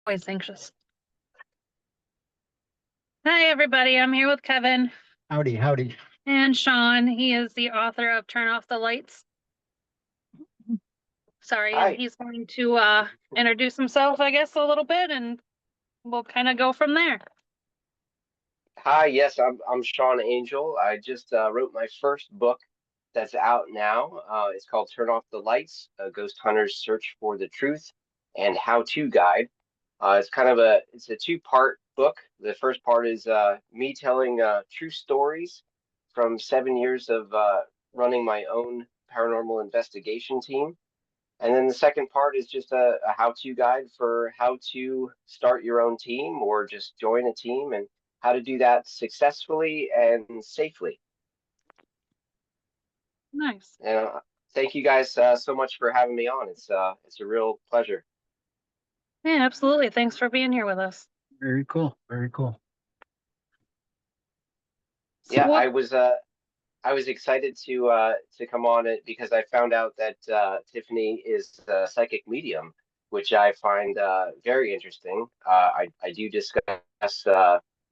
Always anxious. Hi, everybody. I'm here with Kevin Howdy, howdy. and Sean. He is the author of Turn Off the Lights. Sorry, and Hi. he's going to introduce himself, I guess, a little bit, and we'll kind of go from there. Hi, yes, I'm Sean Angel. I just wrote my first book that's out now. It's called Turn Off the Lights, a Ghost Hunter's Search for the Truth and How-To Guide. It's a two-part book. The first part is me telling true stories from 7 years of running my own paranormal investigation team. And then the second part is just a how-to guide for how to start your own team or just join a team and how to do that successfully and safely. Nice. And thank you guys so much for having me on. It's a real pleasure. Yeah, absolutely. Thanks for being here with us. Very cool. Very cool. So Yeah, what? I was excited to come on it because I found out that Tiffany is a psychic medium, which I find very interesting. I do discuss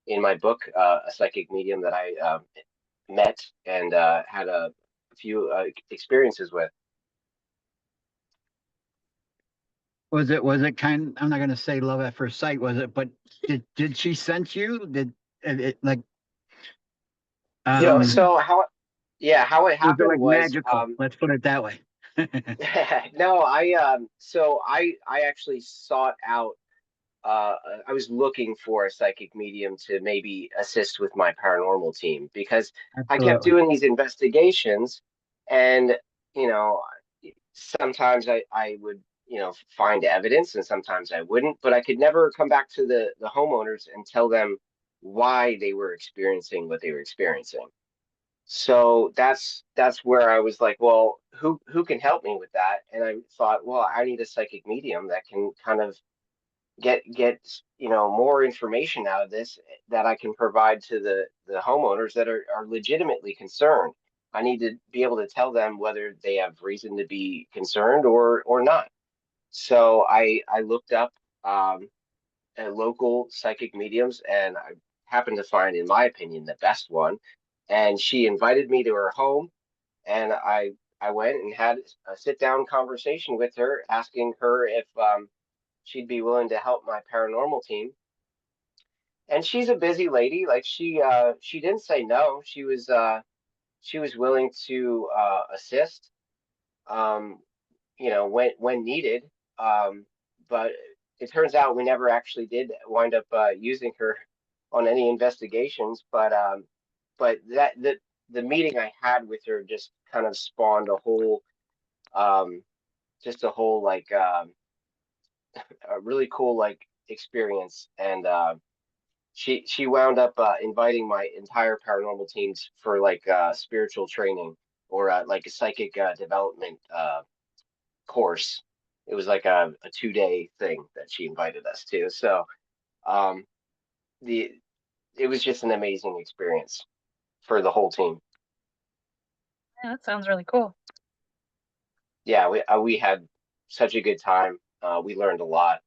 in my book a psychic medium that I met and had a few experiences with. Was it I'm not gonna say love at first sight, was it? But did she sense you? Did it like um So how it was it happened like was magical? Let's put it that way. no, I actually sought out I was looking for a psychic medium to maybe assist with my paranormal team because I kept Absolutely. doing these investigations and you know sometimes I would find evidence and sometimes I wouldn't, but I could never come back to the homeowners and tell them why they were experiencing what they were experiencing. So that's where I was like, well, who can help me with that? And I thought, well, I need a psychic medium that can kind of get more information out of this that I can provide to the homeowners that are legitimately concerned. I need to be able to tell them whether they have reason to be concerned or not. So I looked up local psychic mediums and I happened to find, in my opinion, the best one. And she invited me to her home and I went and had a sit down conversation with her, asking her if she'd be willing to help my paranormal team. And she's a busy lady. Like she didn't say no. She was willing to assist um when needed. But it turns out we never actually did wind up using her on any investigations. But the meeting I had with her just kind of spawned um a whole like a really cool like experience and she wound up inviting my entire paranormal teams for like spiritual training or like a psychic development course. It was like a 2 day thing that she invited us to. So um, the it was just an amazing experience for the whole team. Yeah, that sounds really cool. Yeah, we had such a good time. We learned a lot,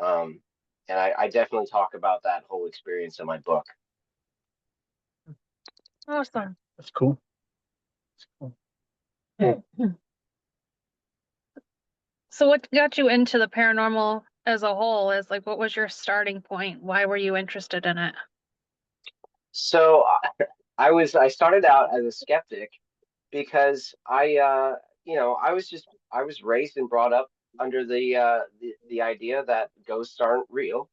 um, and I definitely talk about that whole experience in my book. Awesome. That's cool. That's cool. So what got you into the paranormal as a whole? Is like, what was your starting point? Why were you interested in it? So I started out as a skeptic because I was raised and brought up under the idea that ghosts aren't real.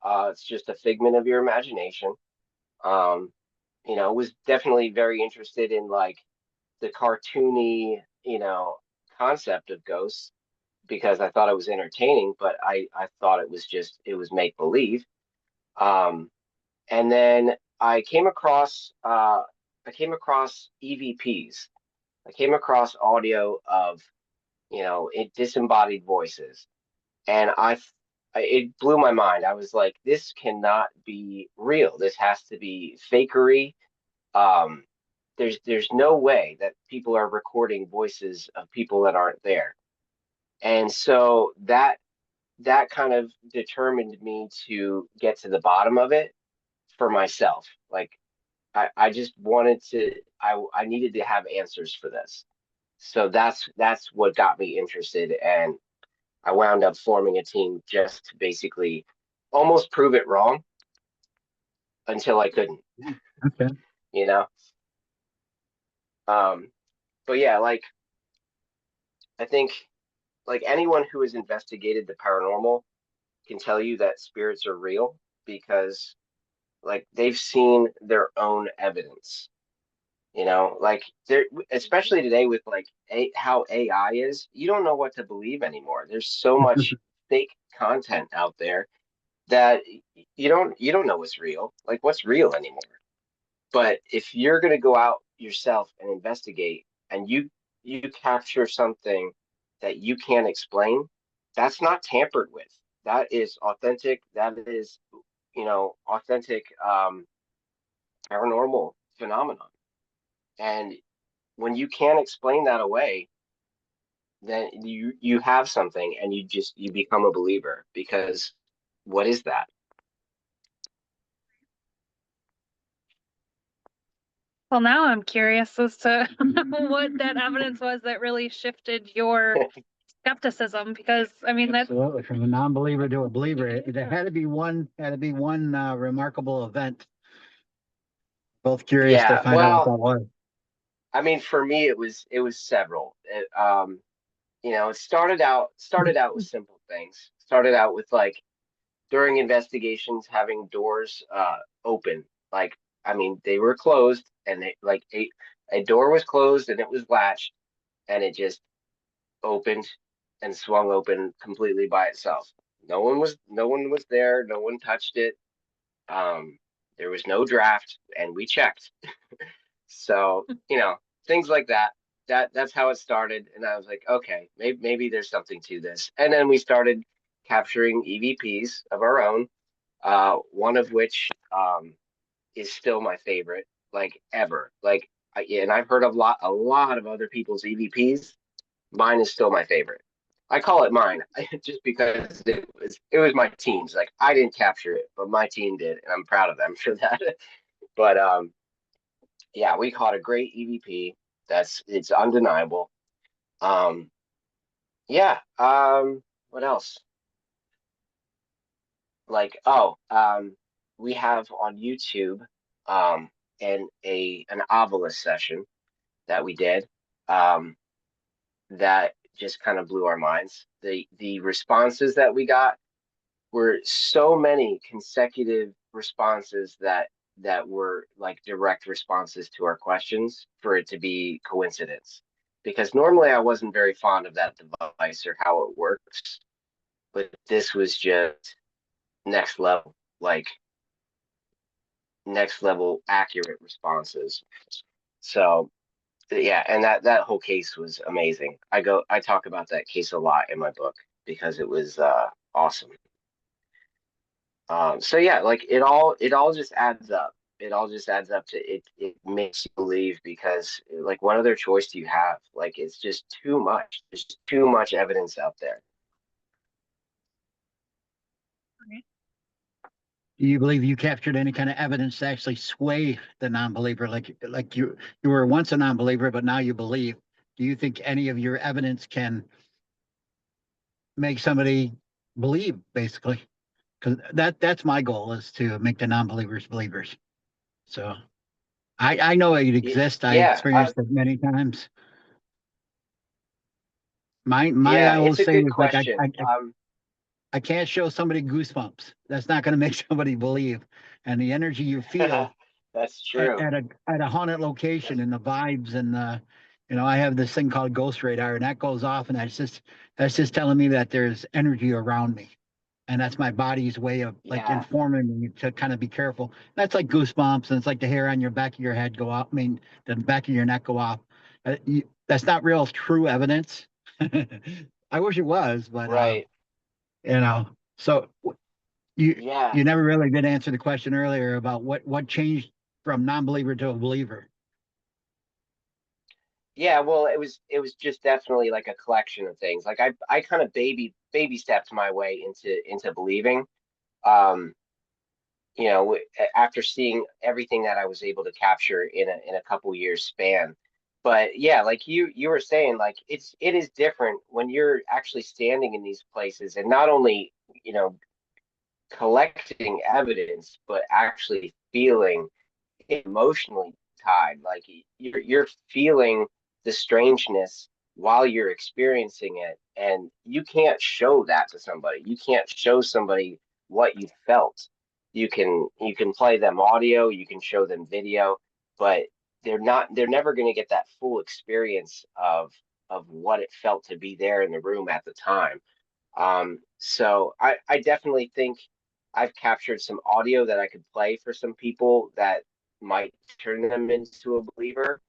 It's just a figment of your imagination. Um, was definitely very interested in like the cartoony, concept of ghosts because I thought it was entertaining, but I thought it was make believe. Um, and then I came across EVPs. I came across audio of disembodied voices, and it blew my mind. I was like, this cannot be real. This has to be fakery. Um, there's no way that people are recording voices of people that aren't there. And so that kind of determined me to get to the bottom of it for myself. Like I just wanted to, I needed to have answers for this. So that's what got me interested, and I wound up forming a team just to basically almost prove it wrong until I couldn't, Okay. you know? Um, but yeah, like I think like anyone who has investigated the paranormal can tell you that spirits are real because like they've seen their own evidence. Like there, especially today with like how AI is, you don't know what to believe anymore. There's so much fake content out there that you don't know what's real. Like what's real anymore. But if you're gonna go out yourself and investigate, and you capture something that you can't explain, that's not tampered with. That is authentic. That is, authentic paranormal phenomenon. And when you can't explain that away, then you have something, and you become a believer because what is that? Well, now I'm curious as to what that evidence was that really shifted your skepticism, because I mean that's Absolutely. From a non-believer to a believer, there had to be one remarkable event. Both curious to Yeah, find out what well, that was. I mean, for me, it was several. It started out with simple things. Started out with like during investigations having doors open. Like, I mean, they were closed, and a door was closed and it was latched, and it just opened and swung open completely by itself. No one was there. No one touched it. Um, there was no draft, and we checked. So, things like that. That's how it started. And I was like, okay, maybe there's something to this. And then we started capturing EVPs of our own, one of which is still my favorite, like ever. Like, and I've heard a lot of other people's EVPs. Mine is still my favorite. I call it mine just because it was my team's. Like I didn't capture it, but my team did, and I'm proud of them for that. But yeah, we caught a great EVP. It's undeniable. Um, yeah. What else? Like, we have on YouTube, an obelisk session that we did, that just kind of blew our minds. The responses that we got were so many consecutive responses that were like direct responses to our questions for it to be coincidence. Because normally I wasn't very fond of that device or how it works, but this was just next level, like next level accurate responses. So yeah, and that whole case was amazing. I talk about that case a lot in my book because it was awesome. So yeah, like it all just adds up. It all just adds up to it. It makes you believe because like what other choice do you have? Like it's just too much. There's just too much evidence out there. Do you believe you captured any kind of evidence to actually sway the non-believer? Like you were once a non-believer, but now you believe. Do you think any of your evidence can make somebody believe, basically? Because that's my goal, is to make the non-believers believers. So I know it exists. I Yeah, experienced it many times. My yeah, I will it's a say good is like question. I can't show somebody goosebumps. That's not going to make somebody believe. And the energy you feel That's at, true. at a haunted location, That's and the vibes, and I have this thing called ghost radar, and that goes off, and that's just telling me that there's energy around me. And that's my body's way of like yeah, informing me to kind of be careful. That's like goosebumps, and it's like the hair on your back of your head go off. I mean, the back of your neck go off. That's not real true evidence. I wish it was, but right. you know. So you Yeah, you never really did answer the question earlier about what changed from non-believer to a believer. yeah. Well, it was just definitely like a collection of things. Like I kind of babied baby stepped my way into believing. Um, After seeing everything that I was able to capture in a couple years span. But yeah, like you were saying, like it is different when you're actually standing in these places and not only, you know, collecting evidence, but actually feeling emotionally tied. Like you're feeling the strangeness while you're experiencing it, and you can't show that to somebody. You can't show somebody what you felt. You can play them audio, you can show them video, but they're never going to get that full experience of what it felt to be there in the room at the time. So I definitely think I've captured some audio that I could play for some people that might turn them into a believer.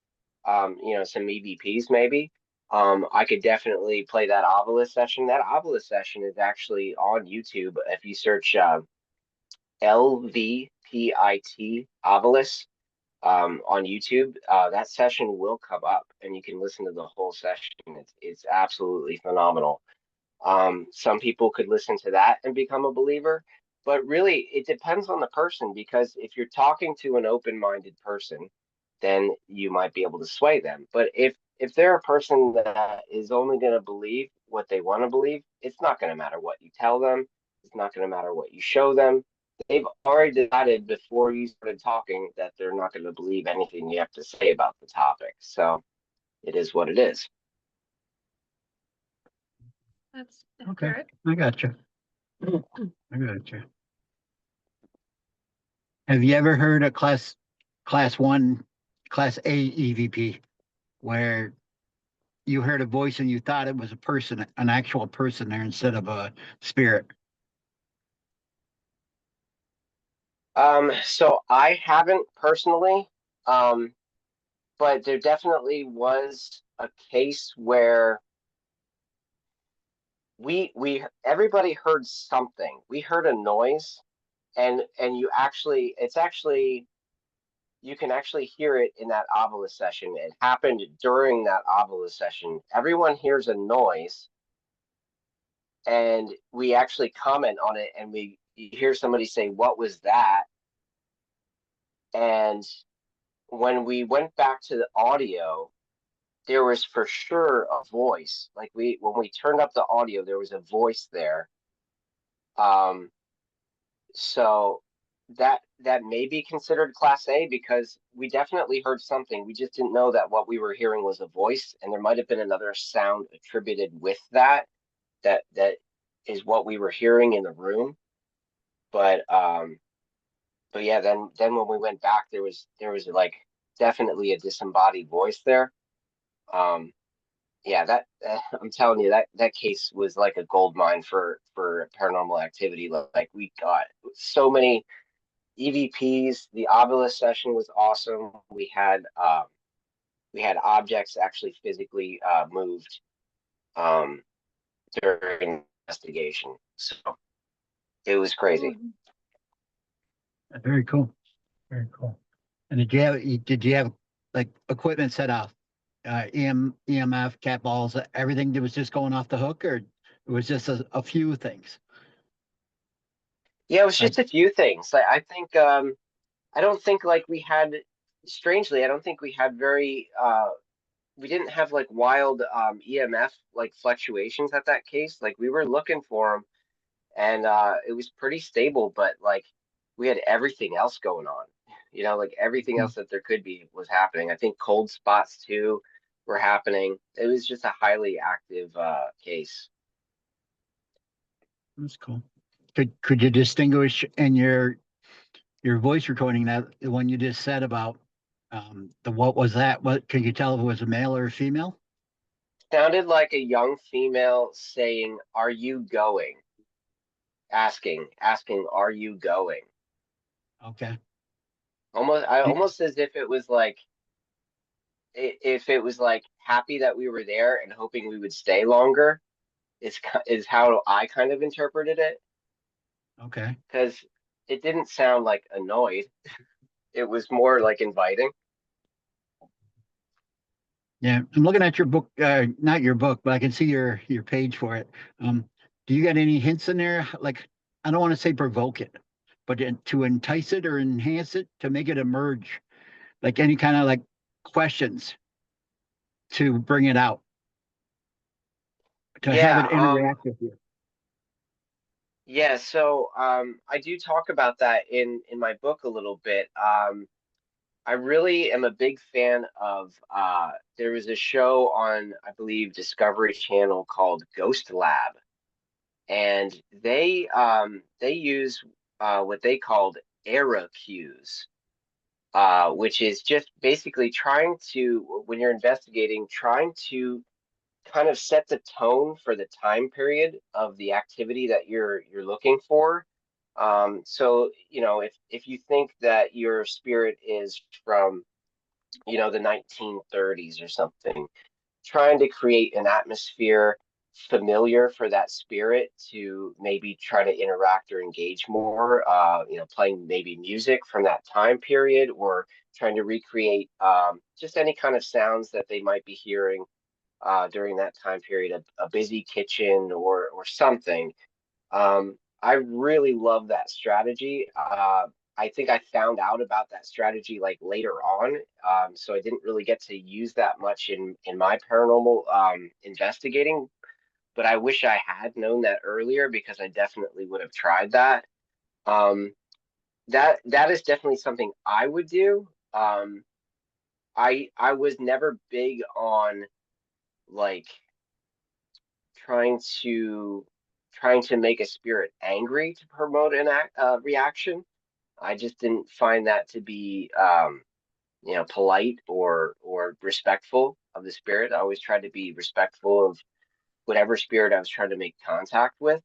Some EVPs maybe. I could definitely play that Ovilus session. That Ovilus session is actually on YouTube. If you search LVPIT Ovilus on YouTube, that session will come up, and you can listen to the whole session. It's absolutely phenomenal. Some people could listen to that and become a believer, but really it depends on the person, because if you're talking to an open-minded person, then you might be able to sway them. But if they're a person that is only going to believe what they want to believe, it's not going to matter what you tell them. It's not going to matter what you show them. They've already decided before you started talking that they're not going to believe anything you have to say about the topic. So it is what it is. That's Okay, accurate. I got you. I got you. Have you ever heard a class one, class A EVP, where you heard a voice and you thought it was a person, an actual person there instead of a spirit? So I haven't personally, but there definitely was a case where we everybody heard something. We heard a noise, and you can actually hear it in that Ovilus session. It happened during that Ovilus session. Everyone hears a noise, and we actually comment on it, and you hear somebody say, "What was that?" And when we went back to the audio, there was for sure a voice. Like when we turned up the audio, there was a voice there. Um, so that may be considered class A, because we definitely heard something. We just didn't know that what we were hearing was a voice, and there might have been another sound attributed with that is what we were hearing in the room. But yeah, then when we went back, there was like definitely a disembodied voice there. Um, yeah, that I'm telling you, that case was like a gold mine for paranormal activity. Like we got so many EVPs. The Ovilus session was awesome. We had objects actually physically moved um, during investigation, so it was crazy. Very cool. Very cool. And did you have like equipment set off, EMF, cat balls, everything that was just going off the hook, or it was just a few things? Yeah, it was Like, just a few things. I think I don't think like we had, strangely, I don't think we had we didn't have like wild EMF like fluctuations at that case. Like we were looking for them, and it was pretty stable, but like we had everything else going on. Like everything else that there could be was happening. I think cold spots too were happening. It was just a highly active case. that's cool. Could you distinguish in your voice recording that the one you just said about the what was that? What could you tell if it was a male or a female? Sounded like a young female saying, "Are you going?" Asking, "Are you going?" Okay. Almost as if it was like, if it was like happy that we were there and hoping we would stay longer, is how I kind of interpreted it, Okay. because it didn't sound like annoyed. It was more like inviting. Yeah, I'm looking at your book, not your book, but I can see your page for it. do you got any hints in there? Like, I don't want to say provoke it, but to entice it or enhance it, to make it emerge, like any kind of like questions to bring it out, to have Yeah, it interact with you. yeah, so I do talk about that in my book a little bit. I really am a big fan of there was a show on, I believe, Discovery Channel called Ghost Lab, and they use what they called era cues, which is just basically trying to, when you're investigating, trying to kind of set the tone for the time period of the activity that you're looking for. So, if you think that your spirit is from, the 1930s or something, trying to create an atmosphere familiar for that spirit to maybe try to interact or engage more, playing maybe music from that time period, or trying to recreate just any kind of sounds that they might be hearing during that time period, a busy kitchen or something. I really love that strategy. I think I found out about that strategy like later on, so I didn't really get to use that much in my paranormal investigating. But I wish I had known that earlier, because I definitely would have tried that. Um, that is definitely something I would do. I was never big on like trying to trying to make a spirit angry to promote an reaction. I just didn't find that to be polite or respectful of the spirit. I always tried to be respectful of whatever spirit I was trying to make contact with.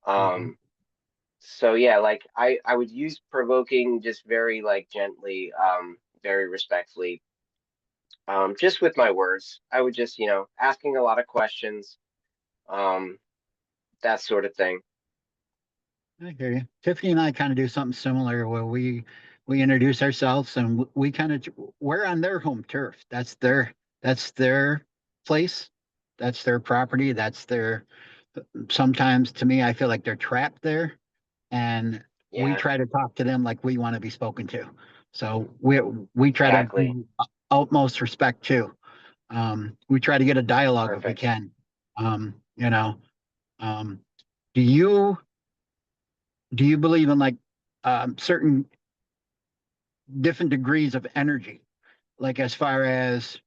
Mhm. Um, so yeah, like I would use provoking just very like gently, very respectfully, just with my words. I would just, asking a lot of questions, um, that sort of thing. I hear you. Tiffany and I kind of do something similar where we introduce ourselves and we kind of we're on their home turf. That's their place. That's their property. That's their sometimes to me I feel like they're trapped there and we Yeah, try to talk to them like we want to be spoken to. So we try to exactly. do utmost respect too. We try to get a dialogue if we Perfect. can. You know, um, do you believe in like certain different degrees of energy? Like as far as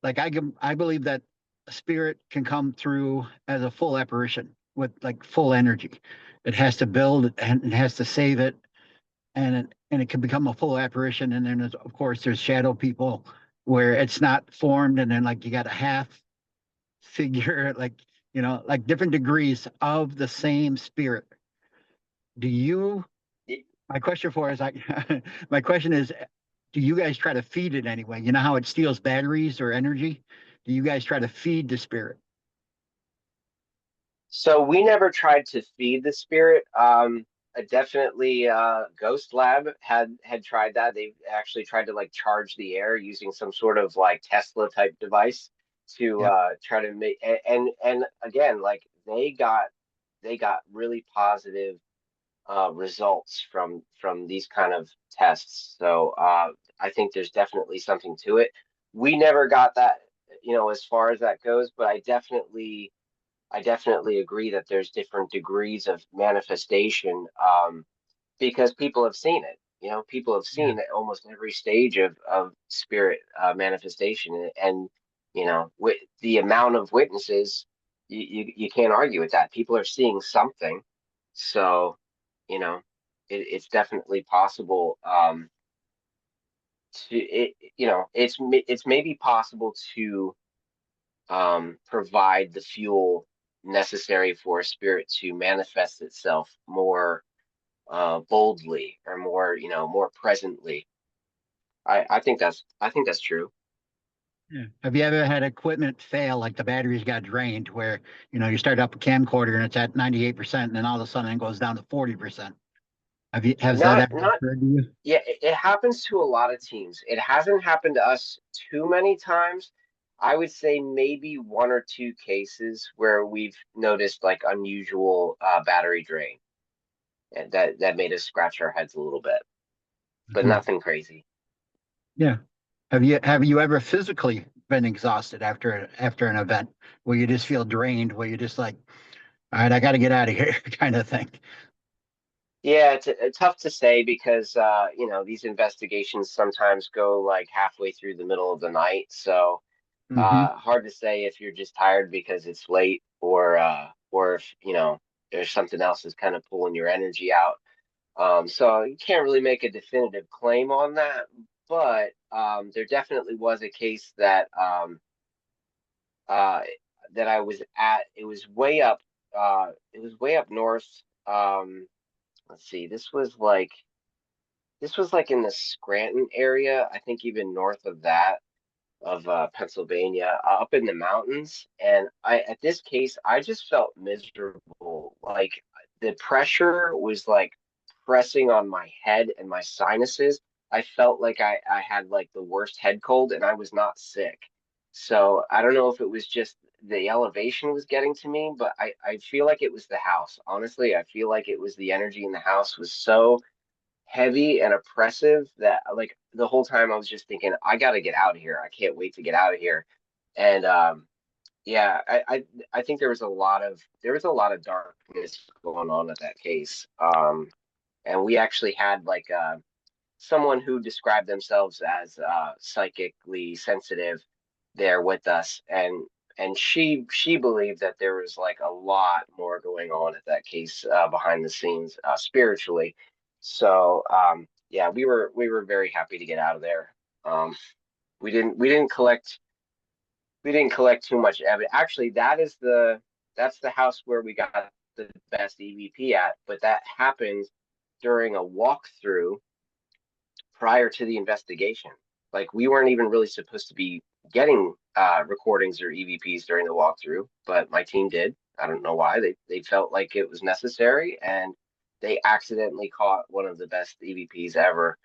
like I believe that a spirit can come through as a full apparition with like full energy. It has to build and it has to save it, and it can become a full apparition. And then of course there's shadow people where it's not formed, and then like you got a half figure, like like different degrees of the same spirit. Do you Y- My question for is like my question is, do you guys try to feed it anyway? You know how it steals batteries or energy? Do you guys try to feed the spirit? So we never tried to feed the spirit. Definitely, Ghost Lab had tried that. They actually tried to like charge the air using some sort of like Tesla type device to Yep. try to make, and again, like they got really positive results from these kind of tests. So I think there's definitely something to it. We never got that, as far as that goes, but I definitely agree that there's different degrees of manifestation, because people have seen it. People have Yeah. seen almost every stage of spirit manifestation, and with the amount of witnesses, you can't argue with that. People are seeing something, so you know it's definitely possible. It's maybe possible to provide the fuel necessary for a spirit to manifest itself more boldly, or more presently. I think that's true. Yeah. Have you ever had equipment fail, like the batteries got drained, where you start up a camcorder and it's at 98%, and then all of a sudden it goes down to 40%? Has that Not ever not occurred to you? Yeah, it happens to a lot of teams. It hasn't happened to us too many times. I would say maybe one or two cases where we've noticed like unusual battery drain, and that made us scratch our heads a little bit, but Mhm. nothing crazy. Yeah. Have you ever physically been exhausted after an event where you just feel drained, where you're just like, all right, I got to get out of here, kind of thing? Yeah, it's tough to say because these investigations sometimes go like halfway through the middle of the night, so Hmm. hard to say if you're just tired because it's late or if there's something else that's kind of pulling your energy out. So you can't really make a definitive claim on that, but there definitely was a case uh, that I was at. It was way up north. Let's see, this was like in the Scranton area. I think even north of that of Pennsylvania, up in the mountains. And at this case, I just felt miserable. Like the pressure was like pressing on my head and my sinuses. I felt like I had like the worst head cold and I was not sick. So I don't know if it was just the elevation was getting to me, but I feel like it was the house. Honestly, I feel like it was the energy in the house was so heavy and oppressive that like the whole time I was just thinking, I gotta get out of here. I can't wait to get out of here. And yeah, I think there was a lot of darkness going on at that case. And we actually had like someone who described themselves as psychically sensitive there with us, and she believed that there was like a lot more going on at that case behind the scenes spiritually. So yeah, we were very happy to get out of there. Um, we didn't collect too much evidence. Actually, that's the house where we got the best EVP at, but that happened during a walkthrough prior to the investigation. Like we weren't even really supposed to be getting recordings or EVPs during the walkthrough, but my team did. I don't know why. They felt like it was necessary, and they accidentally caught one of the best EVPs ever.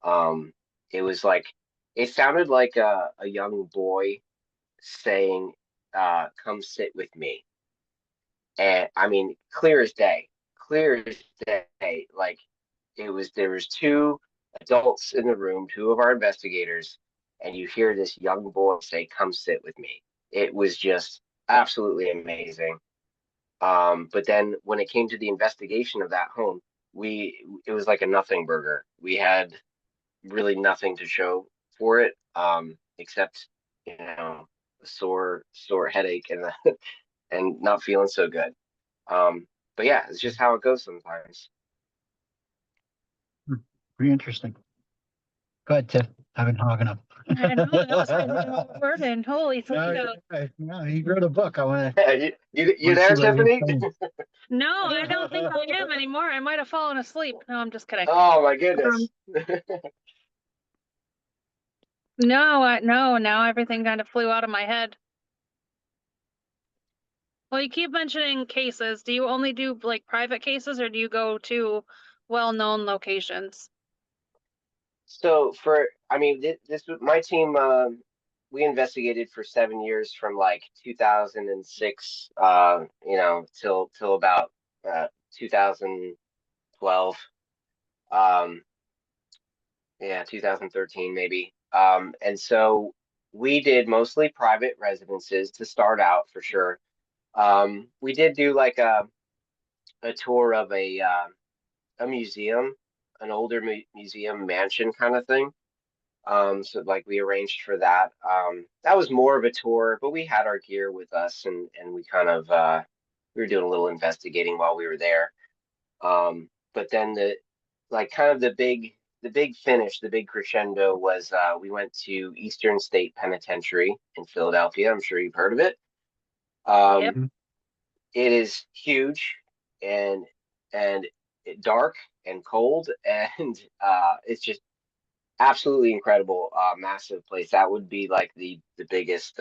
Um, it was like it sounded like a young boy saying, "Come sit with me," and I mean, clear as day. Like there was two adults in the room, two of our investigators, and you hear this young boy say, "Come sit with me." It was just absolutely amazing. But then when it came to the investigation of that home, it was like a nothing burger. We had really nothing to show for it, except a sore headache and not feeling so good. But yeah, it's just how it goes sometimes. Pretty interesting. Go ahead, Tiff. I've been hogging up. I know, that was a burden. Holy No, smokes. no, he wrote a book. I want You to see there, what he's Tiffany? saying. No, I don't think I am anymore. I might have fallen asleep. No, I'm just kidding. Oh my Um, goodness. no, no, now everything kind of flew out of my head. Well, you keep mentioning cases. Do you only do like private cases or do you go to well-known locations? So I mean, this was my team. We investigated for 7 years from like 2006, till about 2012. Um, yeah, 2013 maybe. And so we did mostly private residences to start out for sure. We did do like a tour of a museum, an older museum mansion kind of thing. So like we arranged for that. That was more of a tour, but we had our gear with us and we kind of we were doing a little investigating while we were there. But then kind of the big finish, the big crescendo was we went to Eastern State Penitentiary in Philadelphia. I'm sure you've heard of it. Yep. Um, it is huge and and dark and cold and it's just absolutely incredible, massive place. That would be like the biggest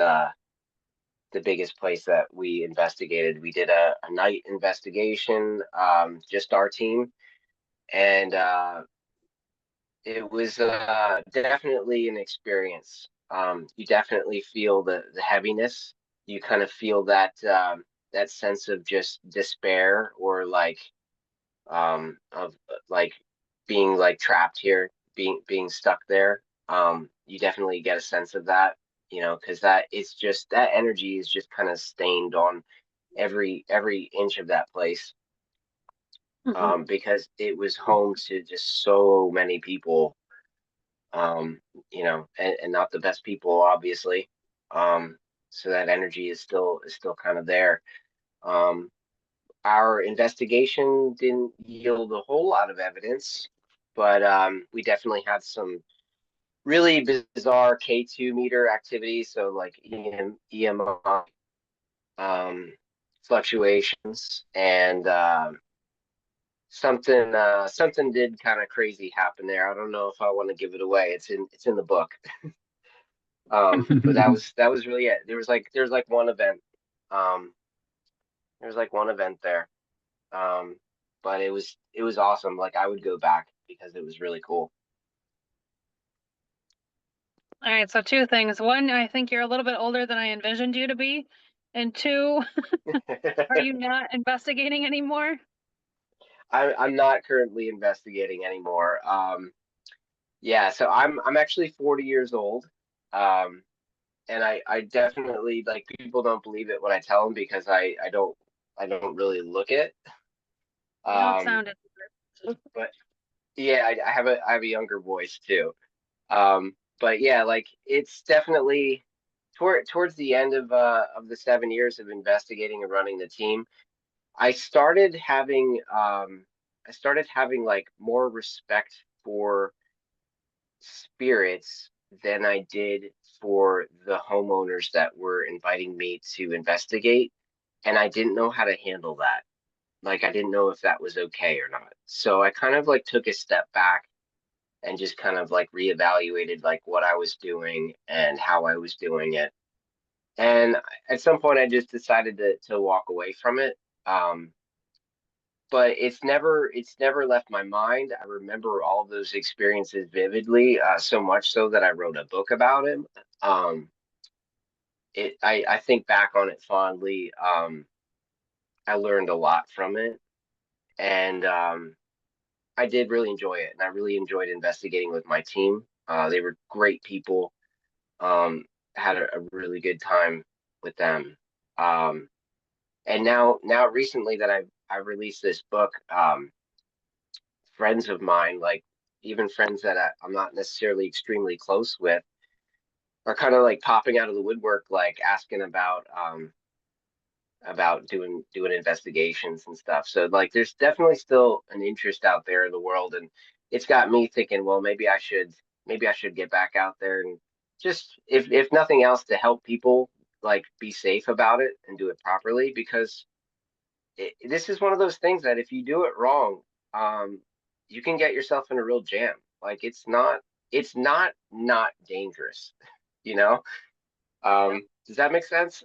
place that we investigated. We did a night investigation, just our team, and it was definitely an experience. You definitely feel the heaviness. You kind of feel that sense of just despair, or like of like being like trapped here, being stuck there. You definitely get a sense of that, because that it's just that energy is just kind of stained on every inch of that place. Mhm. Because it was home to just so many people, and not the best people, obviously. Um, so that energy is still kind of there. Um, our investigation didn't yield a whole lot of evidence, but we definitely had some really bizarre K2 meter activity. So like EMI um, fluctuations, and something did kind of crazy happen there. I don't know if I want to give it away. It's in the book. But that was really it. There's like one event. Um, there's like one event there. Um, but it was awesome. Like I would go back because it was really cool. All right, so two things. One, I think you're a little bit older than I envisioned you to be. And two, are you not investigating anymore? I'm not currently investigating anymore. Yeah, so I'm actually 40 years old. Um, and I definitely, like, people don't believe it when I tell them, because I don't really look it. You don't Um, sound it. but yeah, I have a younger voice too. But yeah, like it's definitely towards the end of the 7 years of investigating and running the team, I started having like more respect for spirits than I did for the homeowners that were inviting me to investigate, and I didn't know how to handle that. Like I didn't know if that was okay or not. So I kind of like took a step back and just kind of like reevaluated like what I was doing and how I was doing it. And at some point, I just decided to walk away from it. Um, but it's never left my mind. I remember all of those experiences vividly, so much so that I wrote a book about it. Um, I think back on it fondly. I learned a lot from it, and I did really enjoy it, and I really enjoyed investigating with my team. They were great people. Um, had a really good time with them. Um, and now recently that I've released this book, friends of mine, like even friends that I'm not necessarily extremely close with, are kind of like popping out of the woodwork, like asking about doing investigations and stuff. So like there's definitely still an interest out there in the world, and it's got me thinking, well, maybe I should get back out there and just, if nothing else, to help people like be safe about it and do it properly, because this is one of those things that if you do it wrong, um, you can get yourself in a real jam. Like it's not dangerous, you know? Does that make sense?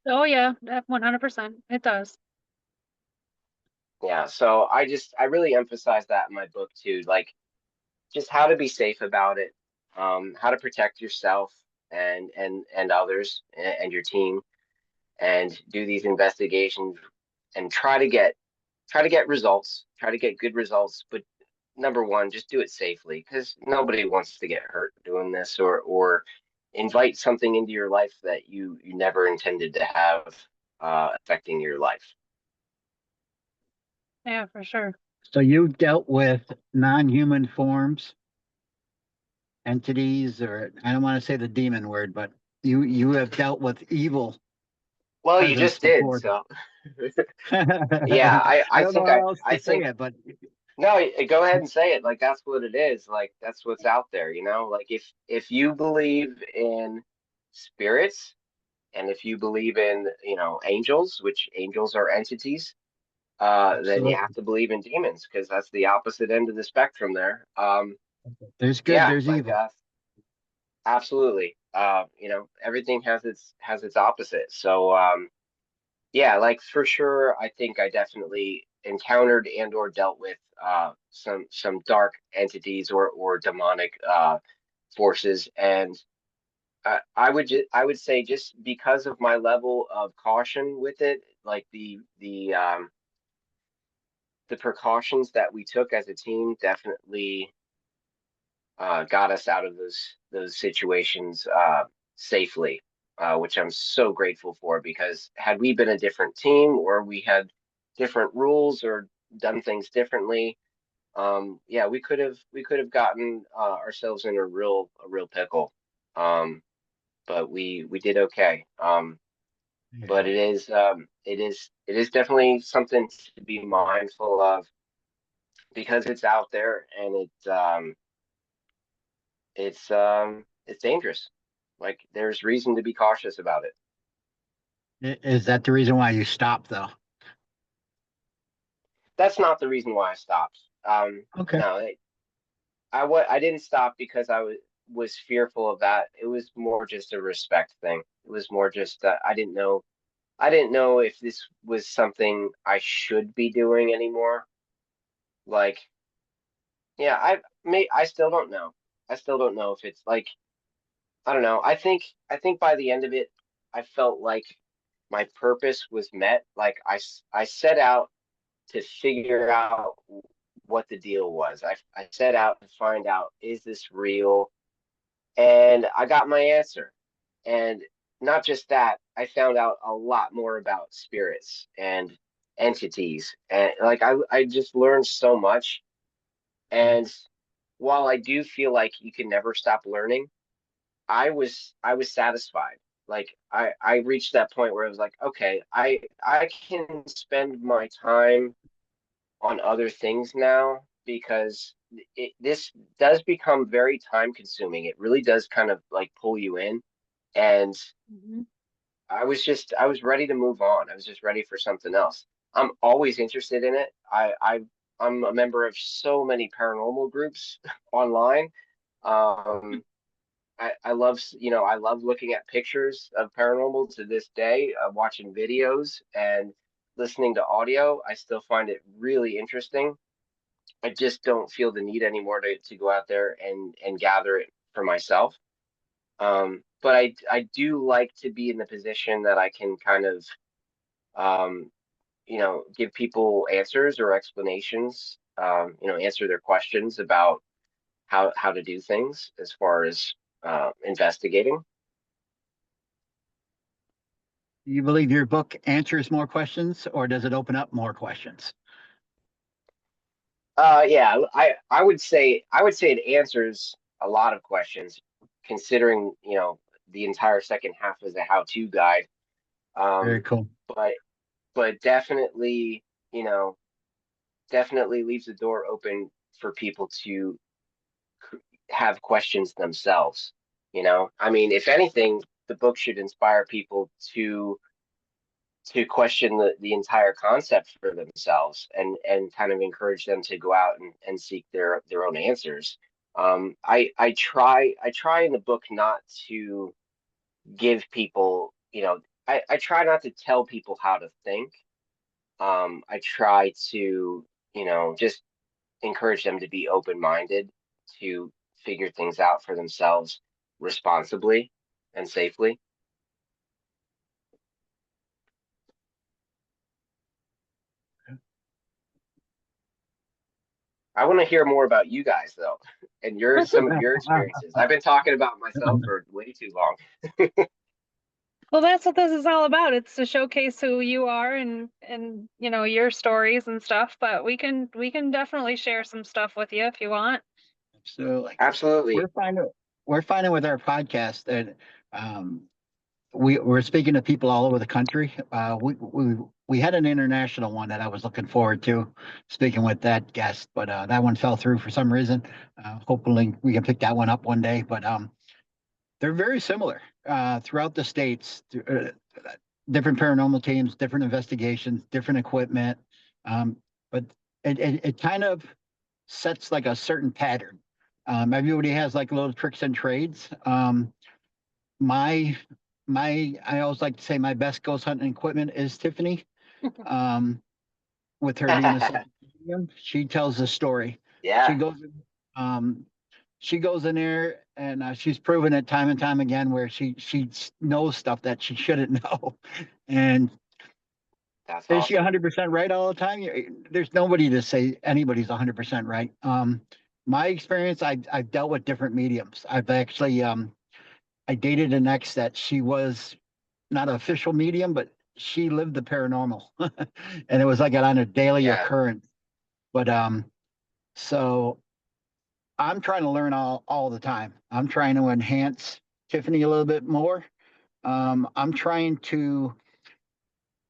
Oh yeah, 100%. It does. Yeah, so I really emphasize that in my book too, like just how to be safe about it, how to protect yourself and others, and your team, and do these investigations, and try to get results, try to get good results, but number one, just do it safely, because nobody wants to get hurt doing this, or invite something into your life that you never intended to have affecting your life. Yeah, for sure. So you dealt with non-human forms, entities, or I don't want to say the demon word, but you have dealt with evil Well, you presence just did, before. so yeah, I I don't know think how else I to say think it, but no, go ahead and say it. Like that's what it is. Like that's what's out there, you know? Like if you believe in spirits, and if you believe in, angels, which angels are entities, then you have absolutely. to believe in demons, because that's the opposite end of the spectrum there. There's good, Yeah, there's like evil. absolutely. Everything has its opposite. So yeah, like for sure, I think I definitely encountered and or dealt with some dark entities, or demonic forces, and I would say just because of my level of caution with it, like the precautions that we took as a team definitely got us out of those situations safely, which I'm so grateful for, because had we been a different team or we had different rules or done things differently, yeah, we could have gotten ourselves in a real pickle. But we did okay. But it is definitely something to be mindful of, because it's out there, and it's dangerous. Like, there's reason to be cautious about it. Is that the reason why you stopped though? That's not the reason why I stopped. Okay. No, I didn't stop because I was fearful of that. It was more just a respect thing. It was more just I didn't know if this was something I should be doing anymore. Like, yeah, I still don't know. I still don't know if it's like, I don't know. I think by the end of it, I felt like my purpose was met. Like, I set out to figure out what the deal was. I set out to find out, is this real? And I got my answer. And not just that, I found out a lot more about spirits and entities. And like, I just learned so much. And while I do feel like you can never stop learning, I was satisfied. Like, I reached that point where I was like, okay, I can spend my time on other things now, because this does become very time consuming. It really does kind of like pull you in. And Mhm. I was ready to move on. I was just ready for something else. I'm always interested in it. I'm a member of so many paranormal groups online. Um, I love looking at pictures of paranormal to this day, watching videos and listening to audio. I still find it really interesting. I just don't feel the need anymore to go out there and gather it for myself. But I do like to be in the position that I can kind of um, give people answers or explanations, answer their questions about how to do things as far as investigating. Do you believe your book answers more questions or does it open up more questions? Yeah, I would say it answers a lot of questions, considering the entire second half is a how-to guide. Very Um, cool. but but you know, definitely leaves the door open for people to have questions themselves. I mean, if anything, the book should inspire people to question the entire concept for themselves, and kind of encourage them to go out and seek their own answers. I try in the book not to give people, I try not to tell people how to think. I try to, just encourage them to be open-minded, to figure things out for themselves responsibly and safely. I want to hear more about you guys though, and some of your experiences. I've been talking about myself for way too long. Well, that's what this is all about. It's to showcase who you are and your stories and stuff, but we can definitely share some stuff with you if you want. So like we're Absolutely. finding we're finding with our podcast that um, we're speaking to people all over the country. We had an international one that I was looking forward to speaking with that guest, but that one fell through for some reason. Hopefully, we can pick that one up one day. But they're very similar throughout the states. Different paranormal teams, different investigations, different equipment, um, but it kind of sets like a certain pattern. Everybody has like little tricks and trades. My I always like to say my best ghost hunting equipment is Tiffany. Um, with her being a psychic medium, she tells a story. She Yeah. goes um she goes in there and she's proven it time and time again where knows stuff that she shouldn't know. And That's is she awesome. 100% right all the time? There's nobody to say anybody's 100% right. My experience, I've dealt with different mediums. I've actually I dated an ex that she was not an official medium, but she lived the paranormal, and it was like on a daily Yeah. occurrence. But so I'm trying to learn all the time. I'm trying to enhance Tiffany a little bit more. I'm trying to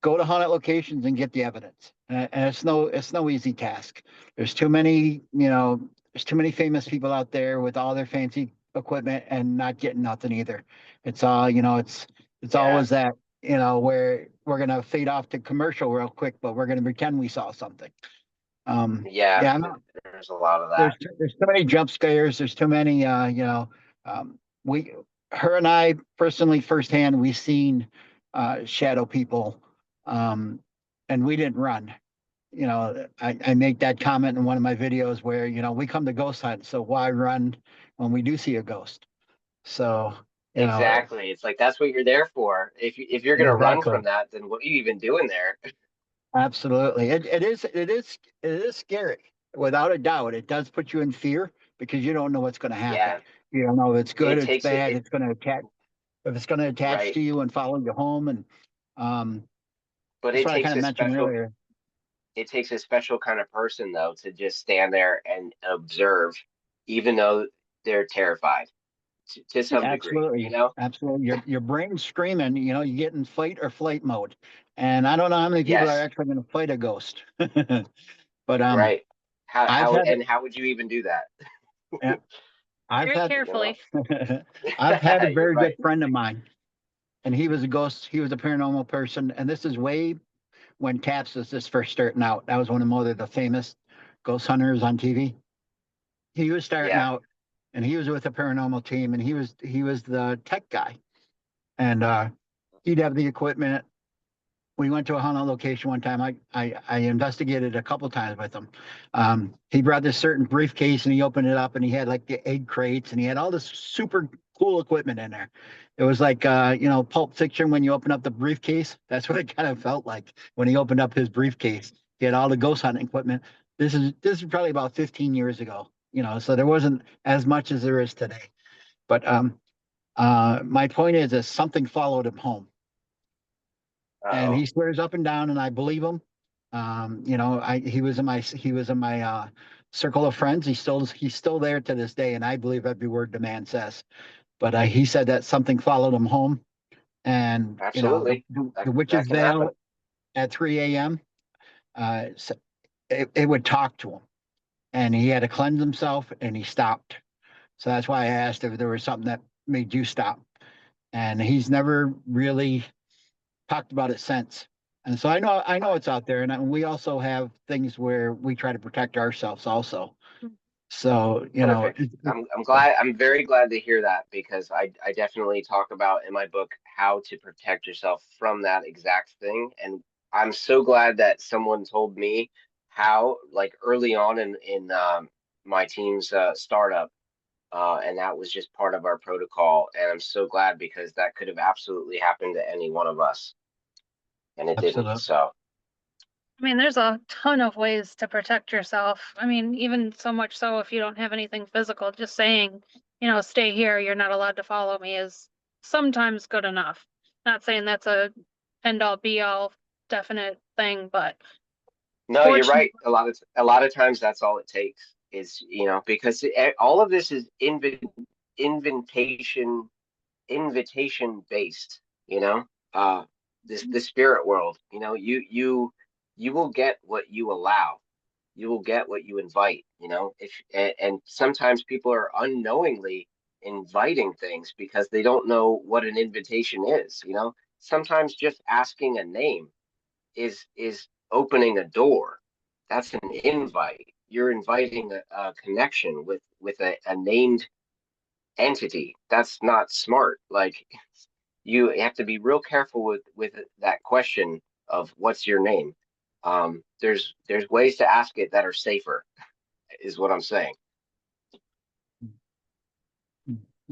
go to haunted locations and get the evidence, and it's no easy task. There's too many, there's too many famous people out there with all their fancy equipment and not getting nothing either. It's all, it's Yeah. always that, where we're gonna fade off to commercial real quick, but we're gonna pretend we saw something. Yeah. Yeah, I'm not, There's a lot of that. there's too many jump scares. There's too many, um, we, her and I personally firsthand, we seen shadow people, um, and we didn't run. I make that comment in one of my videos where, we come to ghost hunt, so why run when we do see a ghost? So, you know, Exactly. It's like that's what you're there for. If you're gonna run exactly. from that, then what are you even doing there? Absolutely. It is scary. Without a doubt, it does put you in fear because you don't know what's going to happen. Yeah. You don't know if it's good, It it's takes it, bad, it's going to attach, if it's going to attach right. to you and follow you home. And um, But that's what I kind of mentioned earlier. it takes a special kind of person though to just stand there and observe, even though they're terrified to some degree, you Absolutely. know? Absolutely. Your brain's screaming, you get in fight or flight mode. And I don't know how many people are Yes, actually going to fight a ghost. But right. I've had How would you even do that? yeah, I've Very had You know? carefully. I've had a You're very good right. friend of mine, and he was a ghost. He was a paranormal person, and this is way when Taps was just first starting out. That was one of the famous ghost hunters on TV. He was starting Yeah. out, and he was with a paranormal team, and he was the tech guy, and he'd have the equipment. We went to a haunted location one time. I investigated a couple times with him. He brought this certain briefcase and he opened it up and he had like the egg crates and he had all this super cool equipment in there. It was like Pulp Fiction when you open up the briefcase. That's what it kind of felt like when he opened up his briefcase. He had all the ghost hunting equipment. This is probably about 15 years ago. So there wasn't as much as there is today. But my point is something followed him home and Uh-oh. he swears up and down, and I believe him. He was in my circle of friends. He's still there to this day, and I believe every word the man says. But he said that something followed him home, and Absolutely. the witch's That can happen. veil at 3 a.m. It would talk to him, and he had to cleanse himself, and he stopped. So that's why I asked if there was something that made you stop, and he's never really talked about it since. And so I know it's out there, and we also have things where we try to protect ourselves also. So Perfect. I'm very glad to hear that because I definitely talk about in my book how to protect yourself from that exact thing. And I'm so glad that someone told me how, like early on in my team's startup, and that was just part of our protocol. And I'm so glad because that could have absolutely happened to any one of us, and it didn't. absolutely, So, I mean, there's a ton of ways to protect yourself. I mean, even so much so if you don't have anything physical, just saying, stay here, you're not allowed to follow me is sometimes good enough. Not saying that's a end all be all definite thing, but no, you're fortunately, right. A lot of times that's all it takes is because all of this is invitation invitation based. uh the spirit world, you will get what you allow, you will get what you invite, if and sometimes people are unknowingly inviting things because they don't know what an invitation is. Sometimes just asking a name is opening a door. That's an invite. You're inviting a connection with a named entity. That's not smart. Like, you have to be real careful with that question of what's your name. There's ways to ask it that are safer, is what I'm saying.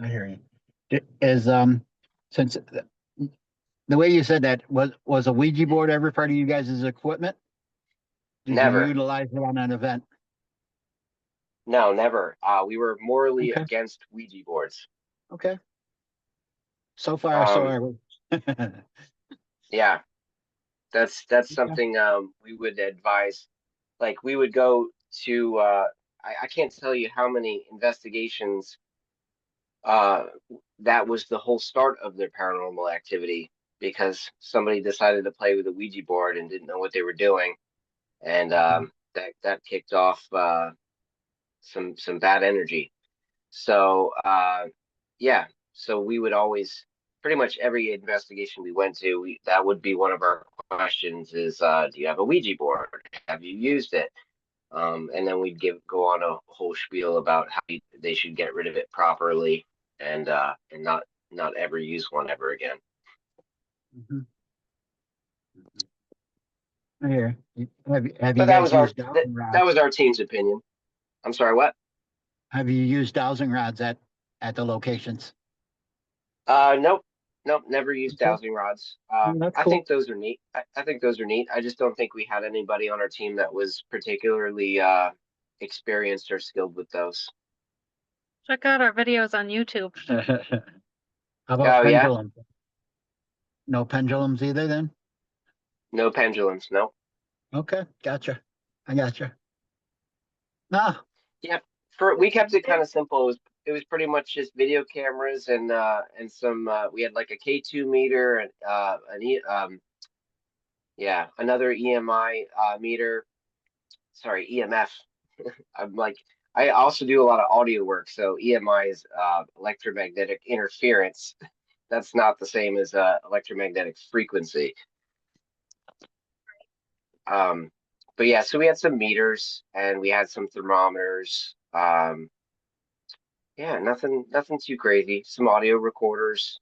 I hear you. Is, since the way you said that, was a Ouija board ever part of you guys' equipment? Did you Never. utilize it on an event? No, never. We were morally Okay, against Ouija boards. okay. So far, so Um, are we. yeah, that's Okay. something we would advise. Like we would go to I can't tell you how many investigations uh that was the whole start of their paranormal activity because somebody decided to play with a Ouija board and didn't know what they were doing. And Mhm. that kicked off some bad energy. So yeah, so we would always pretty much every investigation we went to, that would be one of our questions is do you have a Ouija board? Have you used it? And then we'd go on a whole spiel about how they should get rid of it properly and not ever use one ever again. Mhm. I hear you. Have But you guys used dowsing that rods? was our team's opinion. I'm sorry, what? Have you used dowsing rods at the locations? Nope, nope, never used Okay, dowsing rods. that's I think cool. those are neat. I think those are neat. I just don't think we had anybody on our team that was particularly experienced or skilled with those. Check out our videos on YouTube. How about Oh yeah, pendulums? No pendulums either then? no pendulums, no. Okay, gotcha. I gotcha. No, Yeah, we kept it kind of simple. It was pretty much just video cameras and some we had like a K2 meter and yeah, another EMI meter. Sorry, EMF. I'm like I also do a lot of audio work, so EMI is electromagnetic interference. That's not the same as electromagnetic frequency. Um, but yeah, so we had some meters and we had some thermometers. Yeah, nothing too crazy. Some audio recorders.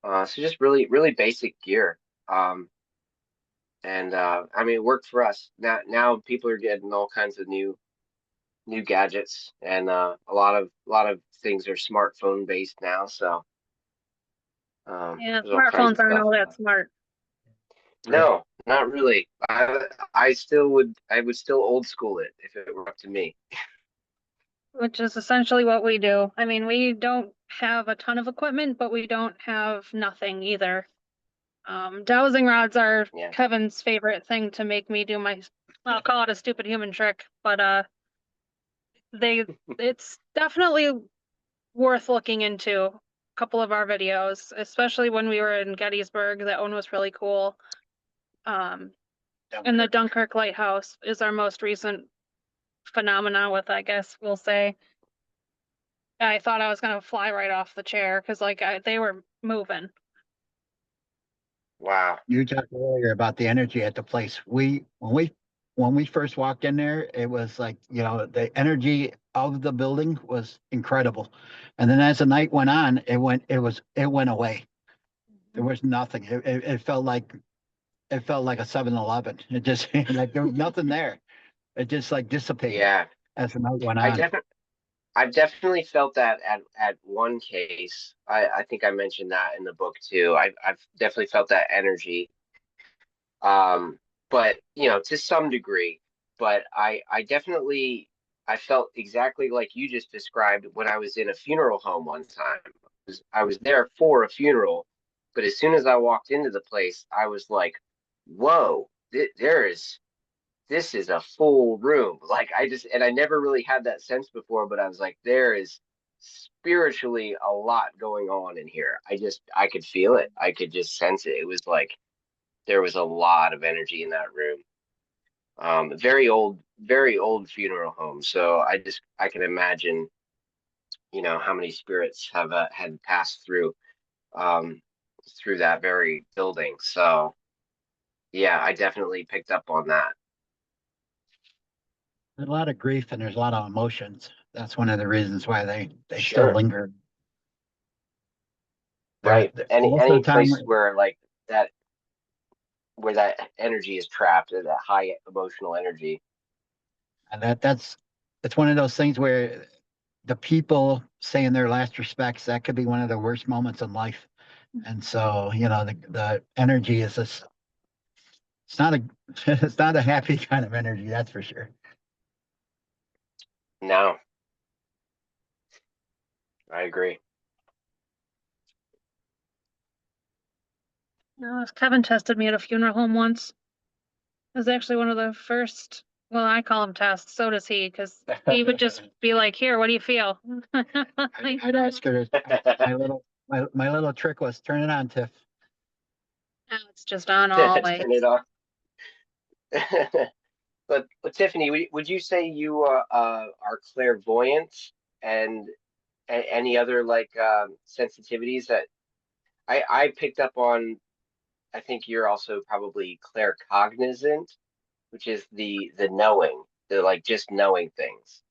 So just really basic gear. Um, and I mean, it worked for us. Now people are getting all kinds of new gadgets, and a lot of things are smartphone based now. So Yeah, there's all kinds smartphones of aren't stuff. all that smart, true. No, not really. I would still old school it if it were up to me. which is essentially what we do. I mean, we don't have a ton of equipment, but we don't have nothing either. Dowsing rods are Yeah. Kevin's favorite thing to make me do my, I'll call it a stupid human trick, but they, it's definitely worth looking into. A couple of our videos, especially when we were in Gettysburg, that one was really cool. Um, and the Dunkirk. Dunkirk Lighthouse is our most recent phenomena with, I guess we'll say. I thought I was gonna fly right off the chair because they were moving. Wow. You talked earlier about the energy at the place. When we first walked in there, it was like, the energy of the building was incredible. And then as the night went on, it went away. There was nothing. It felt like a 7-Eleven. It just like there was nothing there. It just like dissipated Yeah. as the night went I on. definitely I've definitely felt that at one case. I think I mentioned that in the book too. I've definitely felt that energy. Um, but to some degree. But I definitely I felt exactly like you just described when I was in a funeral home one time. I was there for a funeral, but as soon as I walked into the place, I was like, "Whoa, there is." This is a full room. Like and I never really had that sense before, but I was like, there is spiritually a lot going on in here. I could feel it. I could just sense it. It was like there was a lot of energy in that room. Very old funeral home. So I can imagine, how many spirits have had passed um, through that very building. So yeah, I definitely picked up on that. There's a lot of grief and there's a lot of emotions. That's one of the reasons why they still Sure. linger. Right. Any Most of any the time, place where like that where that energy is trapped, that high emotional energy. and that's one of those things where the people saying their last respects, that could be one of the worst moments in life. And so, the energy is just, it's not a, it's not a happy kind of energy, that's for sure. No, I agree. No, Kevin tested me at a funeral home once. It was actually one of the first, well, I call them tests, so does he, because he would just be like, here, what do you feel? I'd ask her, my little trick was turn it on, Tiff. Now it's just on always. Turn it off. But Tiffany, would you say you are clairvoyant and any other like sensitivities that I picked up on? I think you're also probably claircognizant, which is the knowing, the like just knowing things.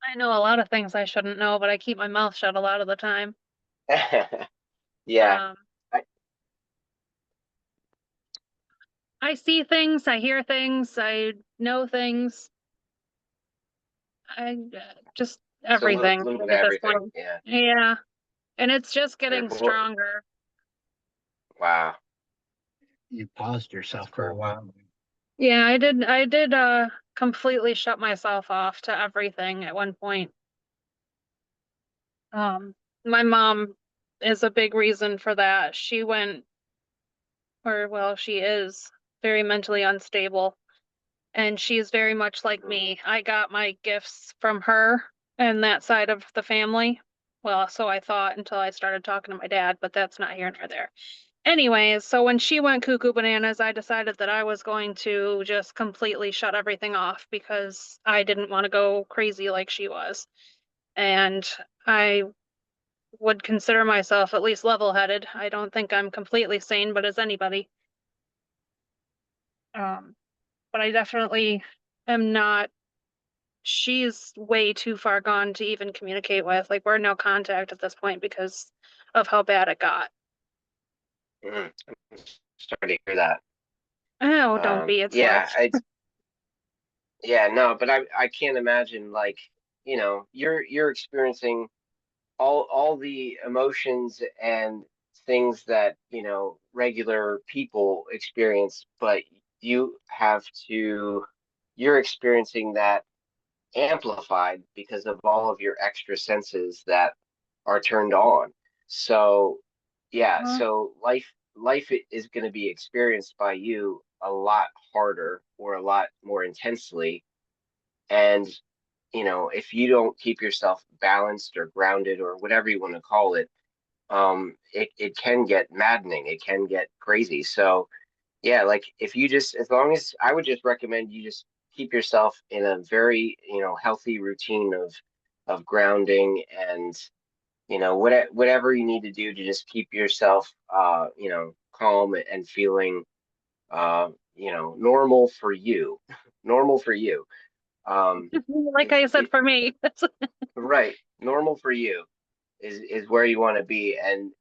I know a lot of things I shouldn't know, but I keep my mouth shut a lot of the time. Yeah. Um, I, I see things, I hear things, I know things. I just so a everything little bit of at this everything. point. Yeah. Yeah, and it's just getting Sure. stronger. Wow. You paused yourself for a Cool. while. Yeah, I did completely shut myself off to everything at one point. Um, my mom is a big reason for that. She went, or well, she is very mentally unstable, and she's very much like Mm. me. I got my gifts from her and that side of the family. Well, so I thought until I started talking to my dad, but that's not here nor there. Anyways, so when she went cuckoo bananas, I decided that I was going to just completely shut everything off because I didn't want to go crazy like she was. And I would consider myself at least level-headed. I don't think I'm completely sane, but as anybody. Um, but I definitely am not. She's way too far gone to even communicate with. Like we're no contact at this point because of how bad it got. Mm. I'm sorry to hear that. Oh, don't be. It's Yeah, life. yeah, no, but I can't imagine like, you're experiencing all the emotions and things that, regular people experience, but you have to you're experiencing that amplified because of all of your extra senses that are turned on. So, yeah, Uh, so life is going to be experienced by you a lot harder or a lot more intensely. And, if you don't keep yourself balanced or grounded or whatever you want to call it, it can get maddening. It can get crazy. So, yeah, like if you just, as long as I would just recommend you just keep yourself in a very, healthy routine of grounding and, whatever you need to do to just keep yourself, calm and feeling, normal for you, normal for you. Um, like I said, it, for me. right, normal for you is where you want to be, and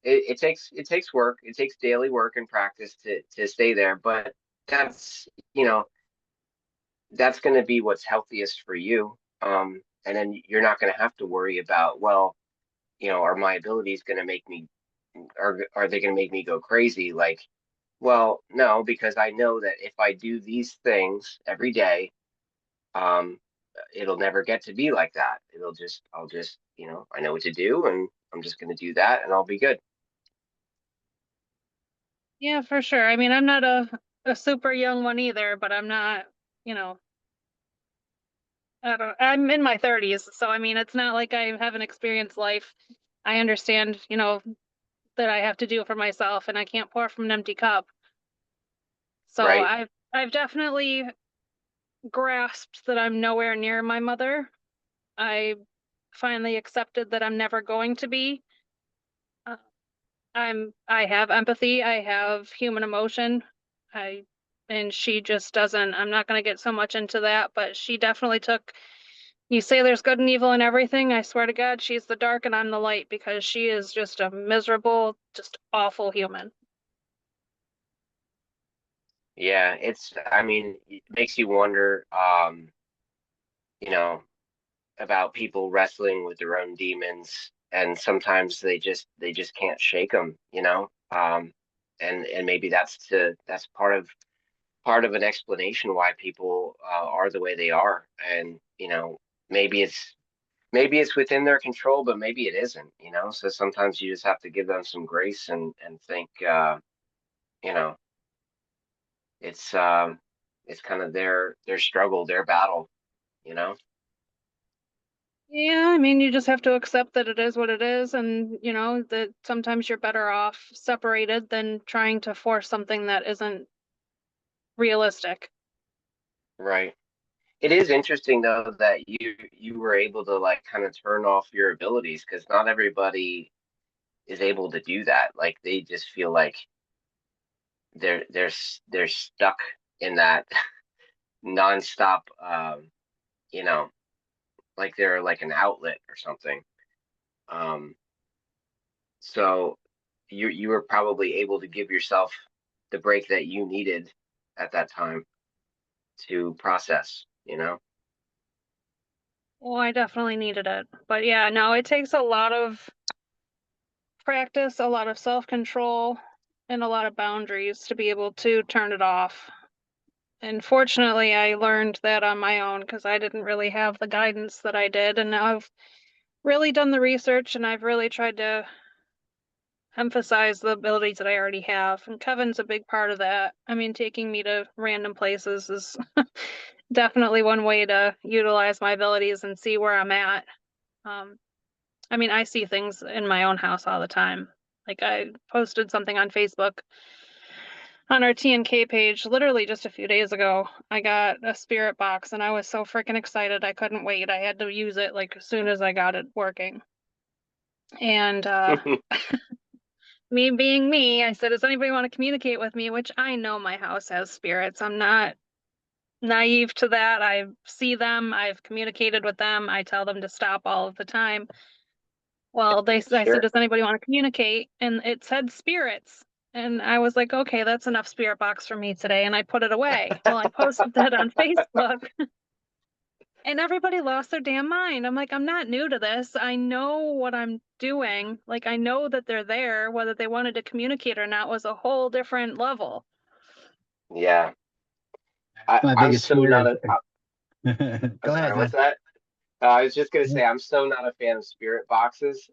it takes work, it takes daily work and practice to stay there, but that's you know that's going to be what's healthiest for you. And then you're not going to have to worry about, well, are my abilities going to make me, are they going to make me go crazy? Like, well, no, because I know that if I do these things every day, um it'll never get to be like that. I'll just, I know what to do, and I'm just going to do that, and I'll be good. Yeah, for sure. I mean, I'm not a super young one either, but I'm not, you know, I'm in my 30s, so I mean, it's not like I haven't experienced life. I understand, that I have to do for myself and I can't pour from an empty cup. So Right. I've definitely grasped that I'm nowhere near my mother. I finally accepted that I'm never going to be. Uh, I have empathy, I have human emotion. I and she just doesn't. I'm not going to get so much into that, but she definitely took. You say there's good and evil in everything. I swear to God, she's the dark and I'm the light because she is just a miserable, just awful human. Yeah, I mean, it makes you wonder, you know about people wrestling with their own demons, and sometimes they just can't shake them, you know. And maybe that's part of an explanation why people are the way they are, and you know, maybe it's within their control, but maybe it isn't, you know. So sometimes you just have to give them some grace and think, you know, it's it's kind of their struggle, their battle, you know. Yeah, I mean, you just have to accept that it is what it is, and you know that sometimes you're better off separated than trying to force something that isn't realistic. Right. It is interesting though that you were able to like kind of turn off your abilities, because not everybody is able to do that. Like they just feel like they're stuck in that nonstop, you know, like they're like an outlet or something. Um, so you were probably able to give yourself the break that you needed at that time to process, you know? Well, I definitely needed it, but yeah, no, it takes a lot of practice, a lot of self-control, and a lot of boundaries to be able to turn it off. And fortunately, I learned that on my own because I didn't really have the guidance that I did. And now I've really done the research and I've really tried to emphasize the abilities that I already have. And Kevin's a big part of that. I mean, taking me to random places is definitely one way to utilize my abilities and see where I'm at. Um, I mean, I see things in my own house all the time. Like I posted something on Facebook on our TNK page literally just a few days ago. I got a spirit box and I was so freaking excited. I couldn't wait. I had to use it like as soon as I got it working. And me being me, I said, does anybody want to communicate with me? Which I know my house has spirits. I'm not naive to that. I see them, I've communicated with them, I tell them to stop all of the time. Well, I said, Sure. does anybody want to communicate? And it said spirits. And I was like, okay, that's enough spirit box for me today. And I put it away. Well, I posted that on Facebook and everybody lost their damn mind. I'm like, I'm not new to this. I know what I'm doing. Like, I know that they're there. Whether they wanted to communicate or not was a whole different level. Yeah. My I'm biggest so fear not is, a, I'm go ahead, sorry, what's John. that? I was just gonna say I'm so not a fan of spirit boxes.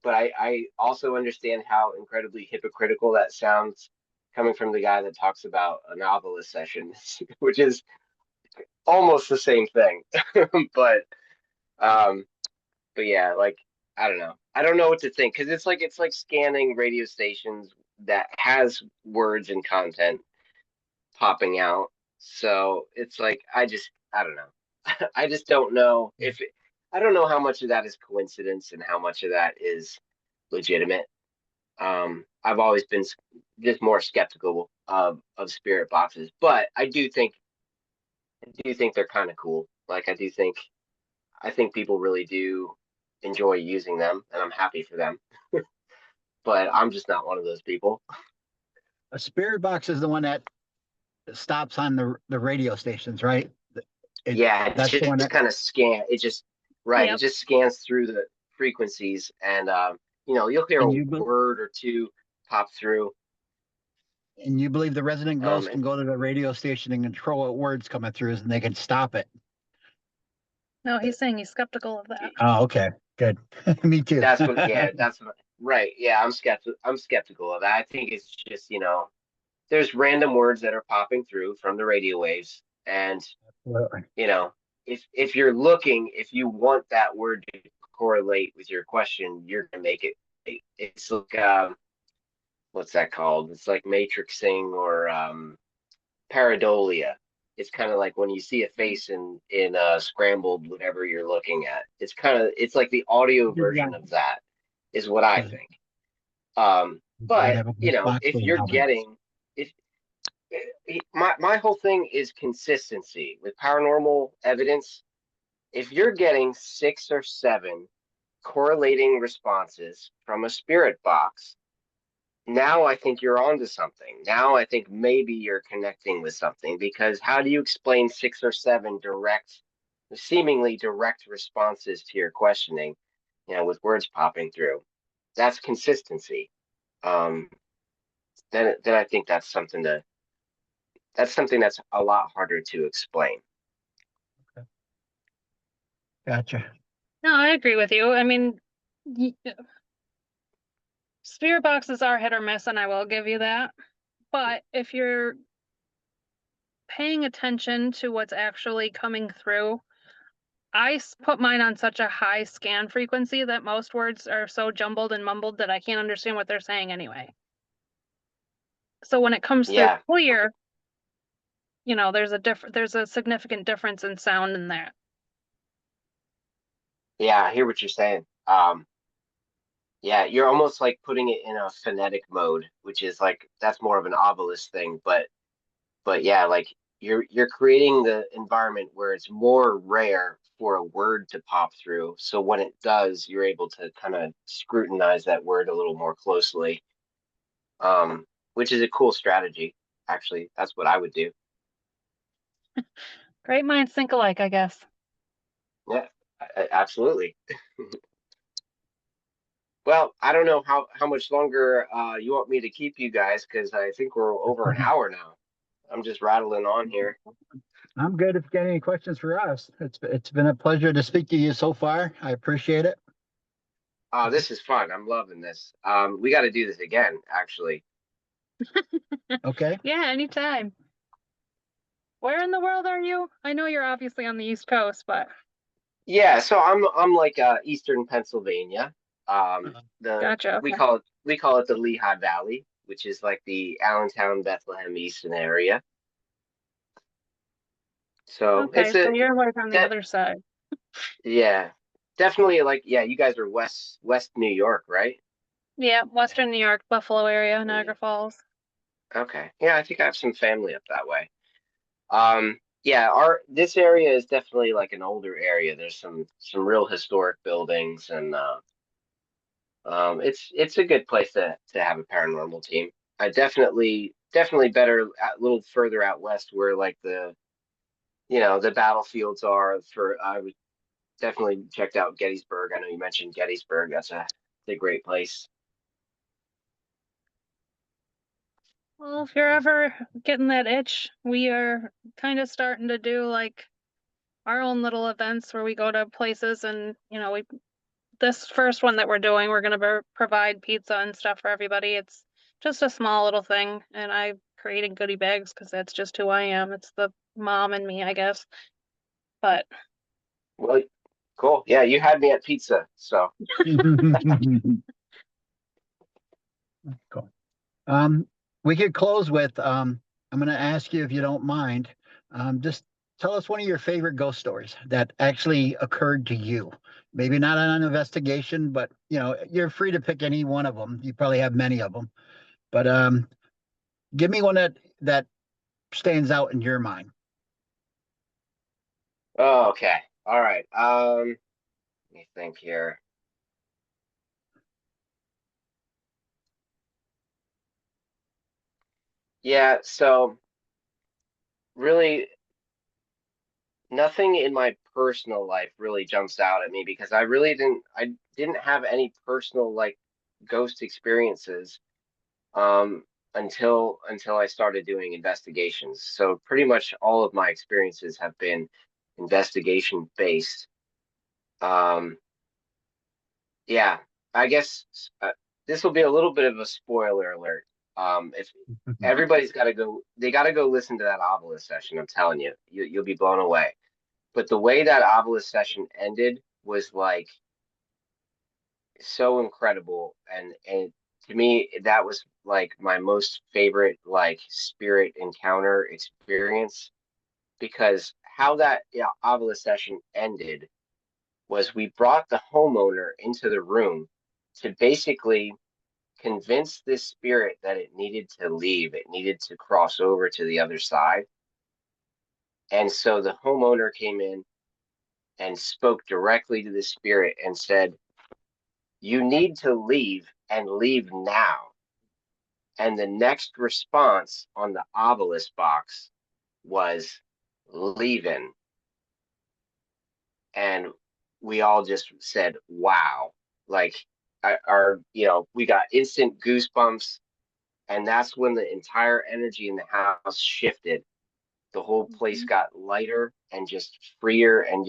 But I also understand how incredibly hypocritical that sounds coming from the guy that talks about a novelist session, which is almost the same thing. But um, but yeah, like I don't know. I don't know what to think, because it's like scanning radio stations that has words and content popping out. So it's like I don't know. I just don't know I don't know how much of that is coincidence and how much of that is legitimate. I've always been just more skeptical of spirit boxes, but I do think they're kind of cool. Like I think people really do enjoy using them, and I'm happy for them. But I'm just not one of those people. A spirit box is the one that stops on the radio stations, right? It Yeah, it that's the one just that, kind of scan. It just right. It Yep. just scans through the frequencies, and you know, you'll hear and a you word or two pop through. and you believe the resident ghost And can go to the radio station and control what words coming through, and they can stop it. No, he's saying he's skeptical of that. Oh, okay, good. Me too. that's what. Yeah, right. Yeah, I'm skeptical of that. I think it's just, you know, there's random words that are popping through from the radio waves, and Absolutely. you know, if you're looking, if you want that word to correlate with your question, you're gonna make it. It's like what's that called? It's like matrixing or pareidolia. It's kind of like when you see a face in scrambled whatever you're looking at. It's like the audio version of that is what I think. Might But have a you black know, box if full of you're evidence. getting if my whole thing is consistency with paranormal evidence. If you're getting 6 or 7 correlating responses from a spirit box, now I think you're onto something. Now I think maybe you're connecting with something, because how do you explain 6 or 7 direct seemingly direct responses to your questioning, with words popping through. That's consistency. Um, then I think that's something that's a lot harder to explain. Gotcha. No, I agree with you. I mean, spirit boxes are hit or miss, and I will give you that. But if you're paying attention to what's actually coming through, put mine on such a high scan frequency that most words are so jumbled and mumbled that I can't understand what they're saying anyway. So when it comes through Yeah, clear, there's a significant difference in sound in that. yeah, I hear what you're saying. Yeah, you're almost like putting it in a phonetic mode, which is like that's more of an obelisk thing, but yeah, like you're creating the environment where it's more rare for a word to pop through. So when it does, you're able to kind of scrutinize that word a little more closely. Which is a cool strategy. Actually, that's what I would do. Great minds think alike, I guess. Yeah, absolutely. Well, I don't know how much longer you want me to keep you guys because I think we're over an hour now. I'm just rattling on here. I'm good if you got any questions for us. It's been a pleasure to speak to you so far. I appreciate it. Oh, this is fun. I'm loving this. We got to do this again, actually. Okay. Yeah, anytime. Where in the world are you? I know you're obviously on the East Coast, but Yeah, so I'm like Eastern Pennsylvania. The gotcha. we Okay. call it the Lehigh Valley, which is like the Allentown, Bethlehem, Easton area. So Okay, it's so a you're like on the that other side. yeah, definitely like yeah, you guys are West New York, right? Yeah, Western New York, Buffalo area, Yeah. Niagara Falls. Okay. Yeah, I think I have some family up that way. Yeah, our this area is definitely like an older area. There's some real historic buildings and it's a good place to have a paranormal team. I definitely better a little further out west where like the battlefields are for I would definitely checked out Gettysburg. I know you mentioned Gettysburg. That's a great place. Well, if you're ever getting that itch, we are kind of starting to do like our own little events where we go to places and, this first one that we're doing, we're going to provide pizza and stuff for everybody. It's just a small little thing, and I created goodie bags because that's just who I am. It's the mom and me, I guess. But Well, cool. Yeah, you had me at pizza, so Cool. Um, we could close with I'm going to ask you if you don't mind. Just tell us one of your favorite ghost stories that actually occurred to you. Maybe not on an investigation, but you're free to pick any one of them. You probably have many of them, but give me one that stands out in your mind. oh, okay. All right. Let me think here. Yeah, so really nothing in my personal life really jumps out at me because I didn't have any personal like ghost experiences um until I started doing investigations. So pretty much all of my experiences have been investigation based. Um yeah, I guess this will be a little bit of a spoiler alert. If everybody's got to go, they got to go listen to that obelisk session. I'm telling you, you'll be blown away. But the way that obelisk session ended was like so incredible, and to me that was like my most favorite like spirit encounter experience because how that obelisk session ended was we brought the homeowner into the room to basically convince this spirit that it needed to leave, it needed to cross over to the other side. And so the homeowner came in and spoke directly to the spirit and said, "You need to leave and leave now." And the next response on the obelisk box was leaving. and we all just said, wow, like we got instant goosebumps. And that's when the entire energy in the house shifted. The whole place Mhm. got lighter and just freer, and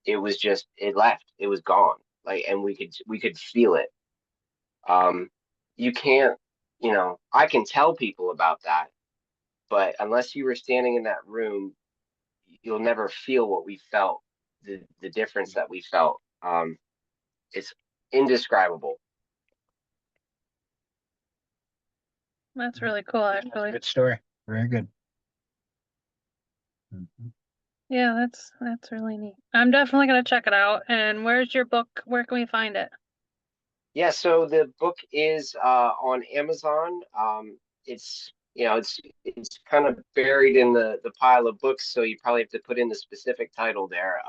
it left. It was gone. Like, and we could feel it. Um, you can't, I can tell people about that, but unless you were standing in that room, you'll never feel what we felt, the difference that we felt. It's indescribable. That's really cool, That's a actually. good story. Very good. Mhm. Yeah, that's really neat. I'm definitely gonna check it out. And where's your book? Where can we find it? Yeah, so the book is on Amazon. It's kind of buried in the pile of books, so you probably have to put in the specific title there.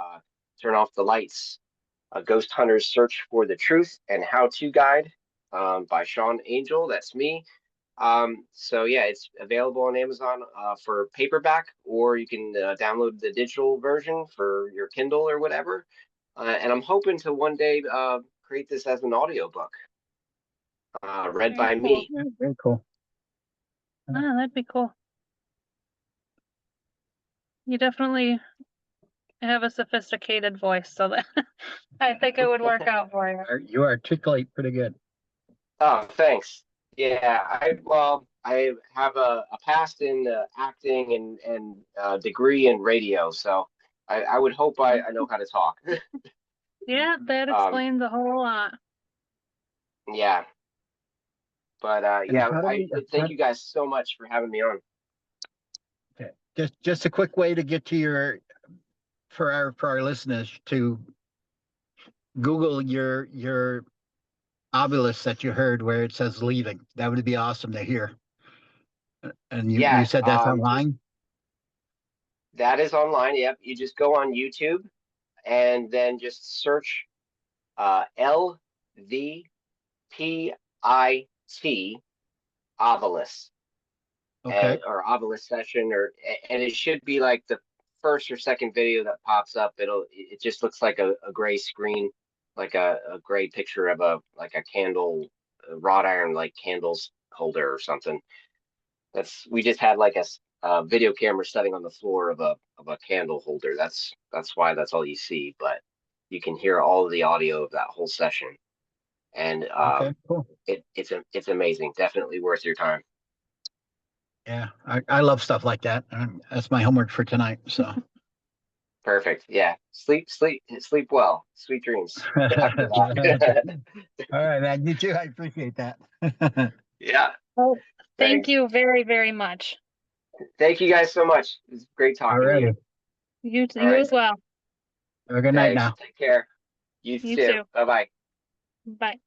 Turn off the lights. A Ghost Hunter's Search for the Truth and How to Guide, by Sean Angel. That's me. So yeah, it's available on Amazon for paperback, or you can download the digital version for your Kindle or whatever. And I'm hoping to one day create this as an audiobook, read Very by cool. me. Yeah, very cool. Ah, that'd be cool. You definitely have a sophisticated voice, so that I think it would work out for you. You articulate pretty good. Oh, thanks. Yeah, I have a past in acting and degree in radio, so I would hope I know how to talk. Yeah, that Um, explains a whole lot. yeah, but And yeah, how do I we, thank you guys so much for having me on. okay, just a quick way to get to for our listeners to Google your obelisk that you heard where it says leaving. That would be awesome to hear. And you Yeah, said that's online? that is online. Yep, you just go on YouTube and then just search LVPIT obelisk. Okay. And or obelisk session, and it should be like the first or second video that pops up. It just looks like a gray screen, like a gray picture of a candle, a wrought iron like candles holder or something. We just had like a video camera setting on the floor of a candle holder. That's why that's all you see, but you can hear all of the audio of that whole session, and Okay, cool. it's amazing. Definitely worth your time. Yeah, I love stuff like that. That's my homework for tonight. So, Perfect. Yeah. Sleep well. Sweet dreams all after that. right, man. You too. I appreciate that. Yeah. Well, thank Thanks. you very, very much. Thank you guys so much. It's great All talking to you. righty. All You right. as well. Have a good night Thanks. now. Take care. You You too. too. Bye bye. Bye.